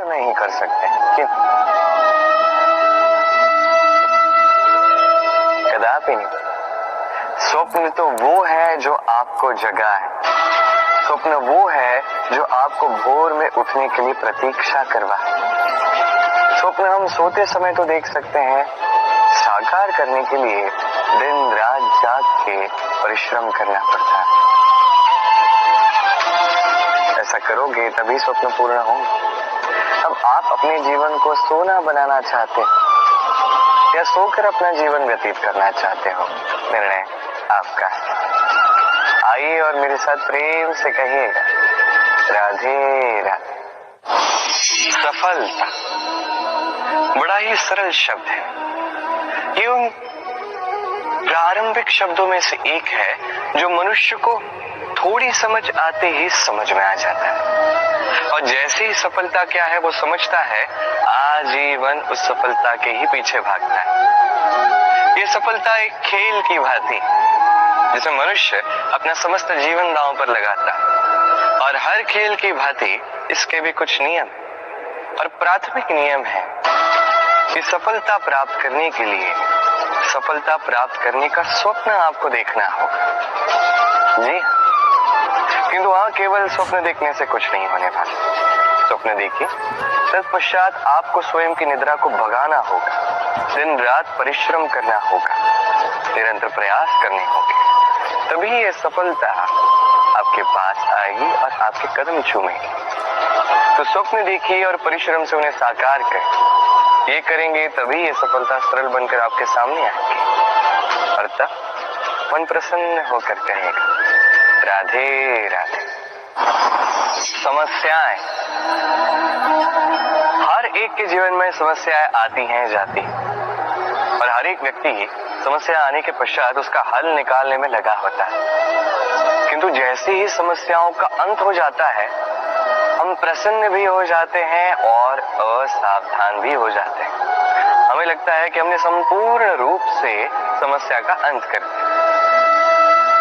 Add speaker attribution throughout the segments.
Speaker 1: नहीं कर सकते क्यों? कदापि नहीं। स्वप्न तो वो है जो आपको जगाए। स्वप्न वो है जो आपको भोर में उठने के लिए प्रतीक्षा करवाए। स्वप्न हम सोते समय तो देख सकते हैं, साकार करने के लिए दिन रात जाग के परिश्रम करना पड़ता है। ऐसा करोगे तभी स्वप्न पूर्ण होंगे। अब आप अपने जीवन को सोना बनाना चाहते हो या सोकर अपना जीवन व्यतीत करना चाहते हो, निर्णय आपका है। आइए और मेरे साथ प्रेम से कहिएगा, राधे राधे। सफलता बड़ा ही सरल शब्द है। ये उन प्रारंभिक शब्दों में से एक है जो मनुष्य को थोड़ी समझ आते ही समझ में आ जाता है, और जैसे ही सफलता क्या है वो समझता है, आजीवन उस सफलता के ही पीछे भागता है। ये सफलता एक खेल की भांति, जिसमें मनुष्य अपना समस्त जीवन दांव पर लगाता है, और हर खेल की भांति इसके भी कुछ नियम और प्राथमिक नियम है कि सफलता प्राप्त करने के लिए सफलता प्राप्त करने का स्वप्न आपको देखना होगा। जी, किंतु वहां केवल स्वप्न देखने से कुछ नहीं होने वाला। स्वप्न देखिए, तत्पश्चात आपको स्वयं की निद्रा को भगाना होगा, दिन रात परिश्रम करना होगा, निरंतर प्रयास करने होंगे, तभी ये सफलता आपके पास आएगी और आपके कदम चूमेगी। तो स्वप्न देखिए और परिश्रम से उन्हें साकार करें। ये करेंगे तभी ये सफलता सरल बनकर आपके सामने आएगी, और तब मन प्रसन्न होकर कहेगा, राधे राधे। समस्याएं, हर एक के जीवन में समस्याएं आती हैं जाती हैं, और हर एक व्यक्ति समस्या आने के पश्चात उसका हल निकालने में लगा होता है। किंतु जैसे ही समस्याओं का अंत हो जाता है, हम प्रसन्न भी हो जाते हैं और असावधान भी हो जाते हैं। हमें लगता है कि हमने संपूर्ण रूप से समस्या का अंत कर दिया,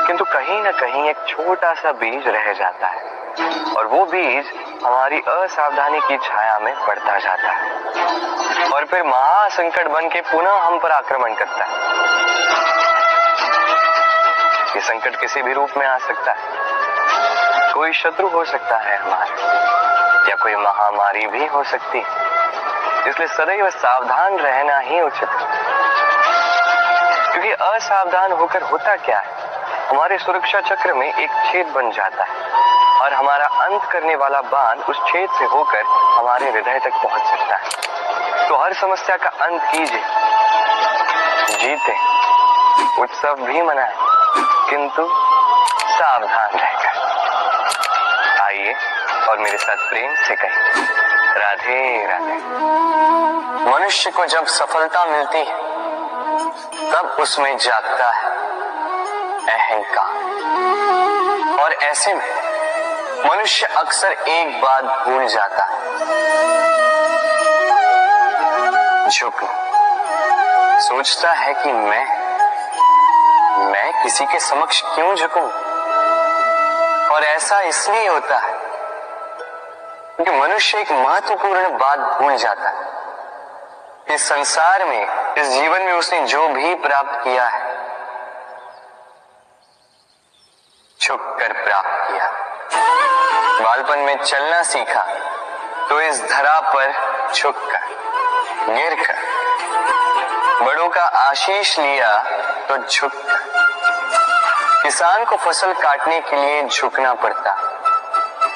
Speaker 1: किंतु कहीं न कहीं एक छोटा सा बीज रह जाता है, और वो बीज हमारी असावधानी की छाया में बढ़ता जाता है, और फिर महासंकट बन के पुनः हम पर आक्रमण करता है। ये संकट किसी भी रूप में आ सकता है। कोई शत्रु हो सकता है हमारा, या कोई महामारी भी हो सकती है। इसलिए सदैव सावधान रहना ही उचित है, क्योंकि असावधान होकर होता क्या है, हमारे सुरक्षा चक्र में एक छेद बन जाता है, और हमारा अंत करने वाला बाण उस छेद से होकर हमारे हृदय तक पहुंच सकता है। तो हर समस्या का अंत कीजिए, जीते, उत्सव भी मनाएं, किंतु सावधान रहकर। आइए और मेरे साथ प्रेम से कहिए, राधे राधे। मनुष्य को जब सफलता मिलती है, तब उसमें जागता है अहंकार, और ऐसे में मनुष्य अक्सर एक बात भूल जाता है, झुकना। सोचता है कि मैं किसी के समक्ष क्यों झुकूं, और ऐसा इसलिए होता है क्योंकि मनुष्य एक महत्वपूर्ण बात भूल जाता है। इस संसार में, इस जीवन में उसने जो भी प्राप्त किया है, झुक कर प्राप्त किया। बालपन में चलना सीखा तो इस धरा पर झुककर, गिरकर। बड़ों का आशीष लिया तो झुककर। किसान को फसल काटने के लिए झुकना पड़ता,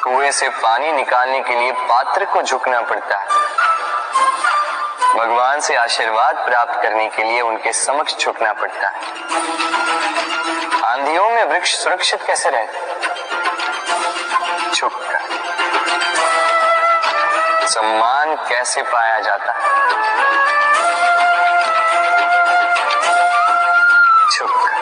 Speaker 1: कुएं से पानी निकालने के लिए पात्र को झुकना पड़ता है। भगवान से आशीर्वाद प्राप्त करने के लिए उनके समक्ष झुकना पड़ता है। आंधियों में वृक्ष सुरक्षित कैसे रहते? झुककर। सम्मान कैसे पाया जाता है? झुककर।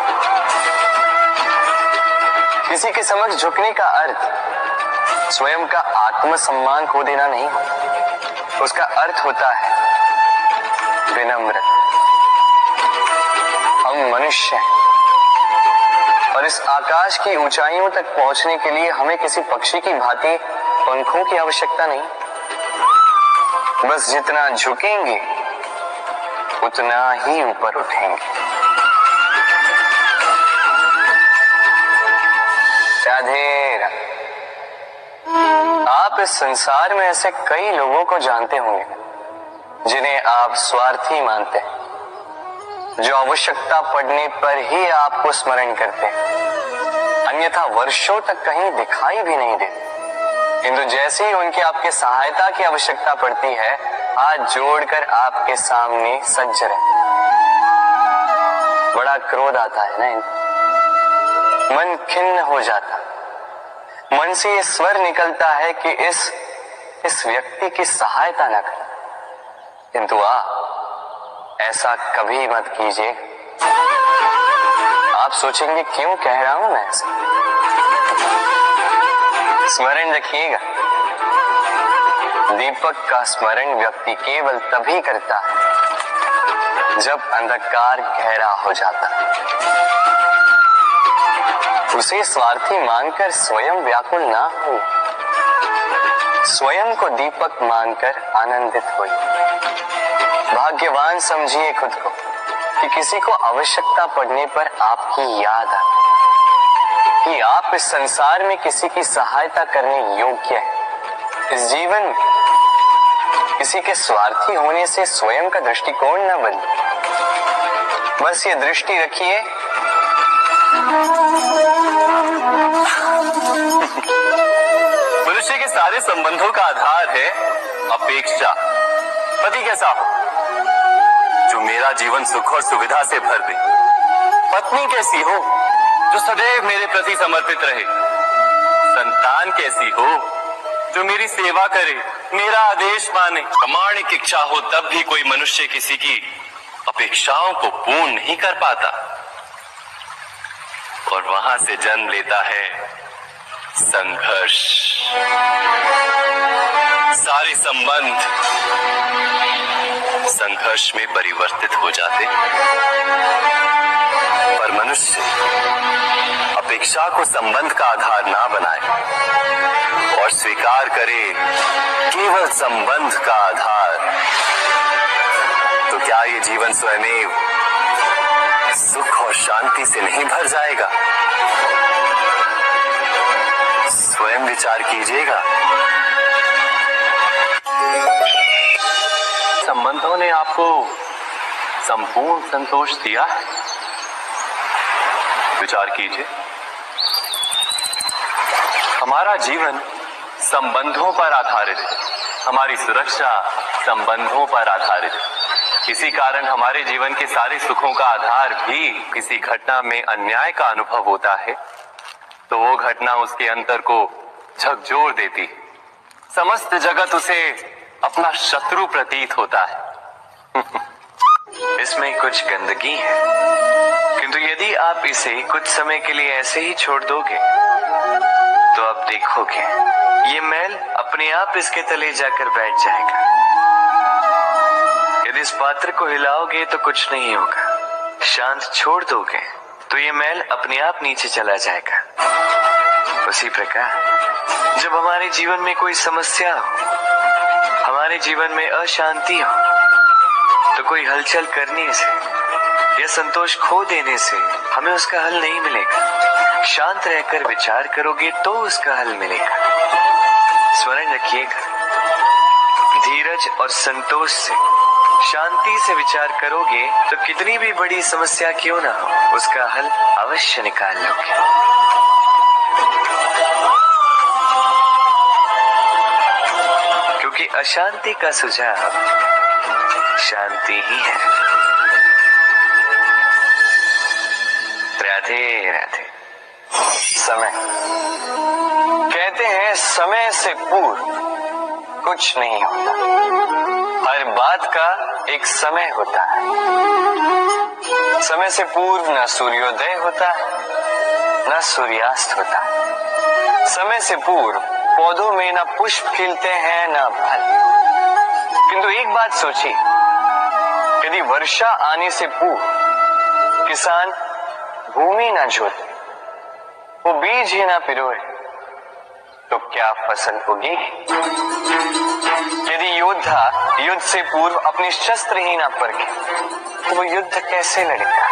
Speaker 1: किसी के समक्ष झुकने का अर्थ स्वयं का आत्मसम्मान खो देना नहीं, उसका अर्थ होता है विनम्र। हम मनुष्य हैं, और इस आकाश की ऊंचाइयों तक पहुंचने के लिए हमें किसी पक्षी की भांति पंखों की आवश्यकता नहीं। बस जितना झुकेंगे उतना ही ऊपर उठेंगे। राधे राधे। आप इस संसार में ऐसे कई लोगों को जानते होंगे जिन्हें आप स्वार्थी मानते हैं, जो आवश्यकता पड़ने पर ही आपको स्मरण करते हैं, अन्यथा वर्षों तक कहीं दिखाई भी नहीं देते। किंतु जैसे ही उनकी आपके सहायता की आवश्यकता पड़ती है, हाथ जोड़कर आपके सामने सज्ज रहते। बड़ा क्रोध आता है ना, मन खिन्न हो जाता, मन से ये स्वर निकलता है कि इस व्यक्ति की सहायता न करें। किंतु ऐसा कभी मत कीजिए। आप सोचेंगे क्यों कह रहा हूं मैं ऐसा। स्मरण रखिएगा, दीपक का स्मरण व्यक्ति केवल तभी करता है जब अंधकार गहरा हो जाता है। उसे स्वार्थी मानकर स्वयं व्याकुल ना हो, स्वयं को दीपक मानकर आनंदित हो। भाग्यवान समझिए खुद को कि किसी को आवश्यकता पड़ने पर आपकी याद आए, कि आप इस संसार में किसी की सहायता करने योग्य हैं। इस जीवन में किसी के स्वार्थी होने से स्वयं का दृष्टिकोण न बदले। बस ये दृष्टि रखिए,
Speaker 2: मनुष्य के सारे संबंधों का आधार है अपेक्षा। पति कैसा हो जो मेरा जीवन सुख और सुविधा से भर दे, पत्नी कैसी हो जो सदैव मेरे प्रति समर्पित रहे, संतान कैसी हो जो मेरी सेवा करे, मेरा आदेश माने। प्रामाणिक इच्छा हो तब भी कोई मनुष्य किसी की अपेक्षाओं को पूर्ण नहीं कर पाता, और वहां से जन्म लेता है संघर्ष। सारे संबंध संघर्ष में परिवर्तित हो जाते, पर मनुष्य अपेक्षा को संबंध का आधार ना बनाए और स्वीकार करे केवल संबंध का आधार, तो क्या ये जीवन स्वयं सुख और शांति से नहीं भर जाएगा? स्वयं विचार कीजिएगा। संबंधों ने आपको संपूर्ण संतोष दिया? विचार कीजिए। हमारा जीवन संबंधों पर आधारित है, हमारी सुरक्षा संबंधों पर आधारित है। इसी कारण हमारे जीवन के सारे सुखों का आधार भी किसी घटना में अन्याय का अनुभव होता है तो वो घटना उसके अंतर को झकझोर देती, समस्त जगत उसे अपना शत्रु प्रतीत होता है।
Speaker 1: इसमें कुछ गंदगी है, किंतु यदि आप इसे कुछ समय के लिए ऐसे ही छोड़ दोगे तो आप देखोगे ये मैल अपने आप इसके तले जाकर बैठ जाएगा। यदि इस पात्र को हिलाओगे तो कुछ नहीं होगा, शांत छोड़ दोगे तो ये मैल अपने आप नीचे चला जाएगा। उसी प्रकार जब हमारे जीवन में कोई समस्या हो, हमारे जीवन में अशांति हो, तो कोई हलचल करने से या संतोष खो देने से हमें उसका हल नहीं मिलेगा। शांत रहकर विचार करोगे तो उसका हल मिलेगा। स्मरण रखिएगा, धीरज और संतोष से, शांति से विचार करोगे तो कितनी भी बड़ी समस्या क्यों ना हो, उसका हल अवश्य निकाल लोगे। क्योंकि अशांति का सुझाव शांति ही है। राधे राधे। समय, कहते हैं समय से पूर्व कुछ नहीं होता, हर बात का एक समय होता है। समय से पूर्व न सूर्योदय होता है न सूर्यास्त होता है। समय से पूर्व पौधों में न पुष्प खिलते हैं न फल। किंतु एक बात सोचिए, यदि वर्षा आने से पूर्व किसान भूमि न जोते, वो बीज ही ना पिरोए, तो क्या फसल होगी? यदि योद्धा युद्ध से पूर्व अपने शस्त्र ही ना परखे तो वो युद्ध कैसे लड़ेगा।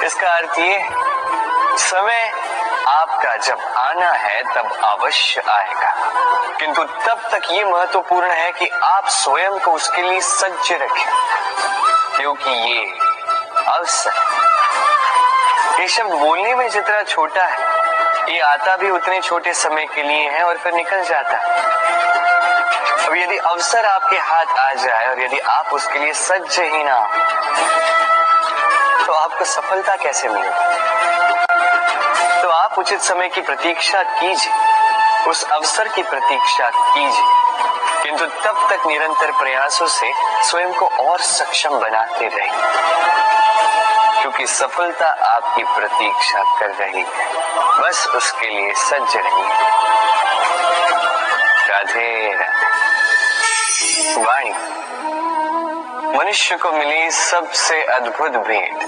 Speaker 1: इसका अर्थ ये समय आपका जब आना है तब अवश्य आएगा, किंतु तब तक ये महत्वपूर्ण है कि आप स्वयं को उसके लिए सज्ज रखें, क्योंकि ये अवसर, ये शब्द बोलने में जितना छोटा है ये आता भी उतने छोटे समय के लिए है और फिर निकल जाता है। अब यदि अवसर आपके हाथ आ जाए और यदि आप उसके लिए सज्ज ही ना हो तो आपको सफलता कैसे मिलेगी। तो आप उचित समय की प्रतीक्षा कीजिए, उस अवसर की प्रतीक्षा कीजिए, किंतु तब तक निरंतर प्रयासों से स्वयं को और सक्षम बनाते रहिए, क्योंकि सफलता आपकी प्रतीक्षा कर रही है। बस उसके लिए सज्ज रहिए। राधे राधे। वाणी मनुष्य को मिली सबसे अद्भुत भेंट।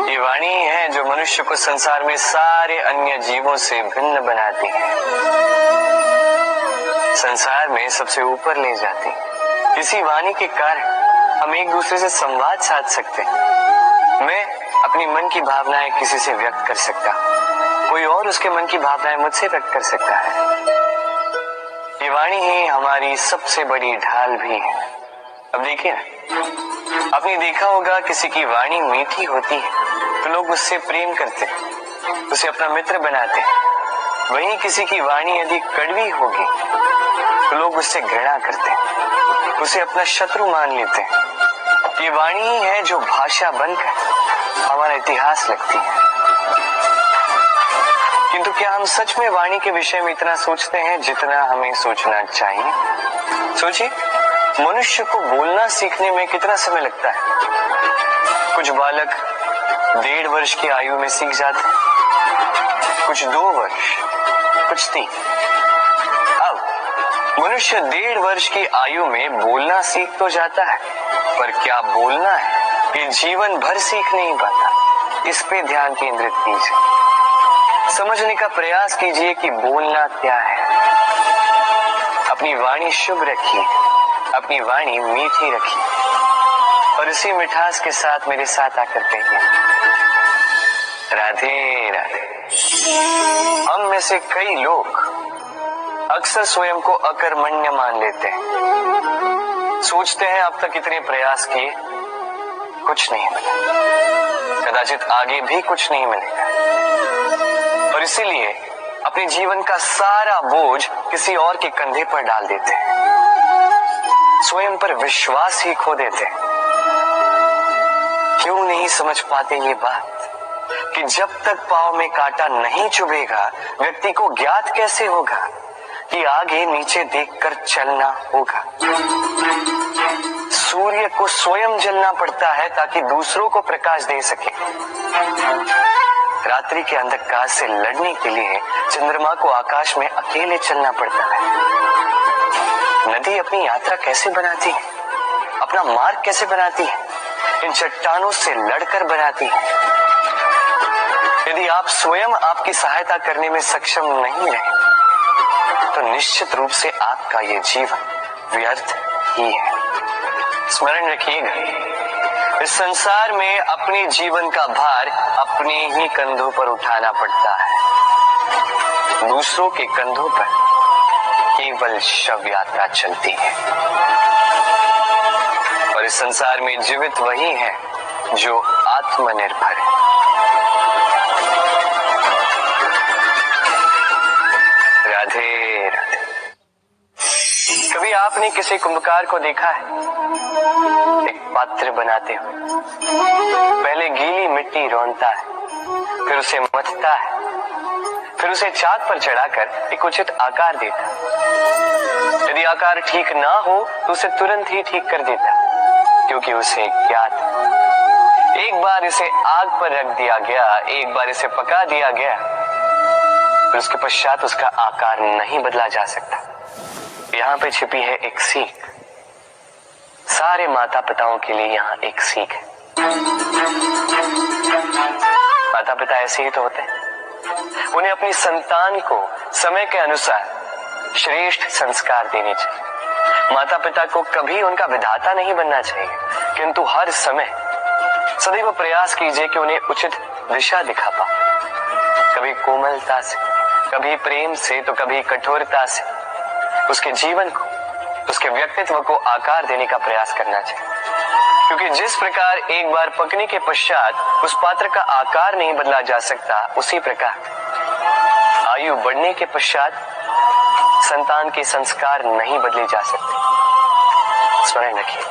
Speaker 1: ये वाणी है जो मनुष्य को संसार में सारे अन्य जीवों से भिन्न बनाती है, संसार में सबसे ऊपर ले जाती है। इसी वाणी के कारण हम एक दूसरे से संवाद साध सकते हैं। मैं अपनी मन की भावनाएं किसी से व्यक्त कर सकता हूं, कोई और उसके मन की भावनाएं मुझसे व्यक्त कर सकता है। ये वाणी ही हमारी सबसे बड़ी ढाल भी है। अब देखिए, आपने देखा होगा किसी की वाणी मीठी होती है तो लोग उससे प्रेम करते हैं, उसे अपना मित्र बनाते हैं। वहीं किसी की वाणी यदि कड़वी होगी तो लोग उससे घृणा करते हैं, उसे अपना शत्रु मान लेते हैं। ये वाणी ही है जो भाषा बनकर हमारा इतिहास लिखती है। किंतु क्या हम सच में वाणी के विषय में इतना सोचते हैं जितना हमें सोचना चाहिए? सोचिए, मनुष्य को बोलना सीखने में कितना समय लगता है। कुछ बालक 1.5 वर्ष की आयु में सीख जाते हैं, कुछ 2 वर्ष, कुछ 3। अब मनुष्य 1.5 वर्ष की आयु में बोलना सीख तो जाता है, पर क्या बोलना है ये जीवन भर सीख नहीं पाता। इस पे ध्यान केंद्रित कीजिए, समझने का प्रयास कीजिए कि बोलना क्या है। अपनी वाणी शुभ रखिए, अपनी वाणी मीठी रखिए और इसी मिठास के साथ मेरे साथ आकर कहिए, राधे राधे। हम में से कई लोग अक्सर स्वयं को अकर्मण्य मान लेते हैं, सोचते हैं अब तक इतने प्रयास किए कुछ नहीं मिला, कदाचित आगे भी कुछ नहीं मिलेगा, और इसीलिए अपने जीवन का सारा बोझ किसी और के कंधे पर डाल देते हैं, स्वयं पर विश्वास ही खो देते हैं। क्यों नहीं समझ पाते ये बात कि जब तक पांव में कांटा नहीं चुभेगा व्यक्ति को ज्ञात कैसे होगा कि आगे नीचे देखकर चलना होगा। सूर्य को स्वयं जलना पड़ता है ताकि दूसरों को प्रकाश दे सके। रात्रि के अंधकार से लड़ने के लिए चंद्रमा को आकाश में अकेले चलना पड़ता है। नदी अपनी यात्रा कैसे बनाती है, अपना मार्ग कैसे बनाती है, इन चट्टानों से लड़कर बनाती है। यदि आप स्वयं आपकी सहायता करने में सक्षम नहीं रहे तो निश्चित रूप से आपका ये जीवन व्यर्थ ही है। स्मरण रखिएगा, इस संसार में अपने जीवन का भार अपने ही कंधों पर उठाना पड़ता है, दूसरों के कंधों पर केवल शव यात्रा चलती है। और इस संसार में जीवित वही है जो आत्मनिर्भर है। राधे राधे। कभी आपने किसी कुंभकार को देखा है एक पात्र बनाते हुए? पहले गीली मिट्टी रौंदता है, फिर उसे मथता है, फिर उसे चाक पर चढ़ाकर एक उचित आकार देता है। यदि आकार ठीक ना हो तो उसे तुरंत ही ठीक कर देता, क्योंकि उसे ज्ञात है। एक बार इसे आग पर रख दिया गया, एक बार इसे पका दिया गया, फिर उसके पश्चात उसका आकार नहीं बदला जा सकता। यहाँ पे छिपी है एक सीख। सारे माता पिताओं के लिए यहाँ एक सीख है। माता पिता ऐसे ही तो होते हैं, उन्हें अपनी संतान को समय के अनुसार श्रेष्ठ संस्कार देने चाहिए। माता पिता को कभी उनका विधाता नहीं बनना चाहिए, किंतु हर समय सदैव प्रयास कीजिए कि उन्हें उचित दिशा दिखा पाओ। कभी कोमलता से, कभी प्रेम से, तो कभी कठोरता से उसके जीवन को, उसके व्यक्तित्व को आकार देने का प्रयास करना चाहिए। क्योंकि जिस प्रकार एक बार पकने के पश्चात उस पात्र का आकार नहीं बदला जा सकता, उसी प्रकार आयु बढ़ने के पश्चात संतान के संस्कार नहीं बदले जा सकते। स्मरण रखिए।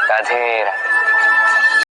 Speaker 1: राधे राधे।